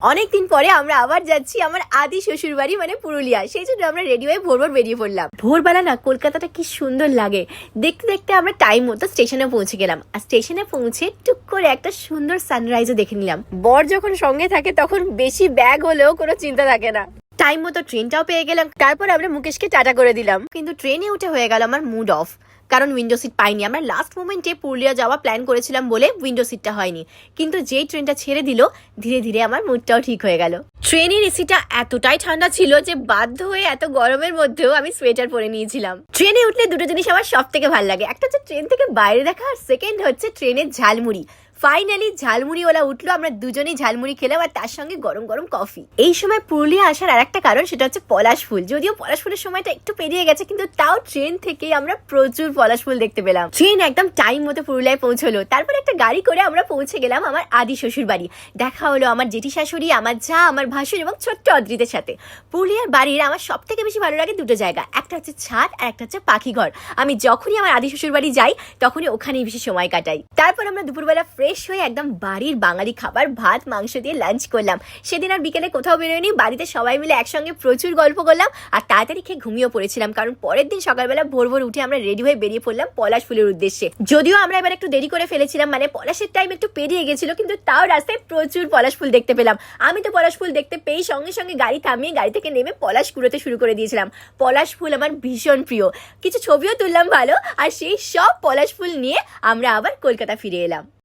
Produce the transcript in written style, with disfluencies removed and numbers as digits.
অনেকদিন পরে আমরা আবার যাচ্ছি আমার আদি শ্বশুর বাড়ি মানে পুরুলিয়া। সেই জন্য আমরা রেডি হয়ে ভোর বেরিয়ে পড়লাম। ভোরবেলা না কলকাতাটা কি সুন্দর লাগে। দেখতে দেখতে আমরা টাইম মতো স্টেশনে পৌঁছে গেলাম। আর স্টেশনে পৌঁছে টুক করে একটা সুন্দর সানরাইজও দেখে নিলাম। বর যখন সঙ্গে থাকে তখন বেশি ব্যাগ হলেও কোনো চিন্তা থাকে না। টাইম মতো ট্রেনটাও পেয়ে গেলাম। তারপর আমরা মুকেশকে টাটা করে দিলাম। কিন্তু ট্রেনে উঠে হয়ে গেল আমার মুড অফ, কারণ উইন্ডো সিট পাইনি। আমরা লাস্ট মোমেন্টে পুরুলিয়া যাওয়া প্ল্যান করেছিলাম বলে উইন্ডো সিটটা হয়নি। কিন্তু যেই ট্রেনটা ছেড়ে দিল ধীরে ধীরে আমার মুডটাও ঠিক হয়ে গেল। ট্রেনের এসিটা এতটাই ঠান্ডা ছিল যে বাধ্য হয়ে এত গরমের মধ্যেও আমি সোয়েটার পরে নিয়েছিলাম। ট্রেনে উঠলে দুটো জিনিস আমার সব থেকে ভালো লাগে, একটা হচ্ছে ট্রেন থেকে বাইরে দেখা, আর সেকেন্ড হচ্ছে ট্রেনের ঝালমুড়ি। ফাইনালি ঝালমুড়িওয়ালা উঠলো, আমরা দুজনেই ঝালমুড়ি খেলাম আর তার সঙ্গে গরম গরম কফি। এই সময় পুরুলিয়া আসার আর একটা কারণ, সেটা হচ্ছে পলাশ ফুল। যদিও পলাশ ফুলের সময়টা একটু পেরিয়ে গেছে, কিন্তু তাও ট্রেন থেকেই আমরা প্রচুর পলাশ ফুল দেখতে পেলাম। ট্রেন একদম টাইম মতো পুরুলিয়ায় পৌঁছলো। তারপর একটা গাড়ি করে আমরা পৌঁছে গেলাম আমার আদি শ্বশুর বাড়ি। দেখা হলো আমার জেঠি শাশুড়ি, আমার যা, আমার ভাসুর এবং ছোট্ট অদ্রিতের সাথে। পুরুলিয়ার বাড়ির আমার সব থেকে বেশি ভালো লাগে দুটো জায়গা, একটা হচ্ছে ছাদ আর একটা হচ্ছে পাখি ঘর। আমি যখনই আমার আদি শ্বশুর বাড়ি যাই তখনই ওখানেই বেশি সময় কাটাই। তারপর আমরা দুপুরবেলা ফ্রেশ হয়ে একদম বাড়ির বাঙালি খাবার ভাত মাংস দিয়ে লাঞ্চ করলাম। সেদিন আর বিকেলে কোথাও বেরোয়নি, বাড়িতে সবাই মিলে একসঙ্গে প্রচুর গল্প করলাম আর তাড়াতাড়ি খেয়ে ঘুমিয়ে পড়েছিলাম, কারণ পরের দিন সকালবেলা ভোর উঠে আমরা রেডি হয়ে বেরিয়ে পড়লাম পলাশ ফুলের উদ্দেশ্যে। যদিও আমরা এবার একটু দেরি করে ফেলেছিলাম, মানে পলাশের টাইম একটু পেরিয়ে গেছিল, কিন্তু তাও রাস্তায় প্রচুর পলাশ ফুল দেখতে পেলাম। আমি তো পলাশ ফুল দেখতে পেয়ে সঙ্গে সঙ্গে গাড়ি থামিয়ে গাড়ি থেকে নেমে পলাশ কুড়োতে শুরু করে দিয়েছিলাম। পলাশ ফুল আমার ভীষণ প্রিয়, কিছু ছবিও তুললাম ভালো, আর সেই সব পলাশ ফুল নিয়ে আমরা আবার কলকাতা ফিরে এলাম।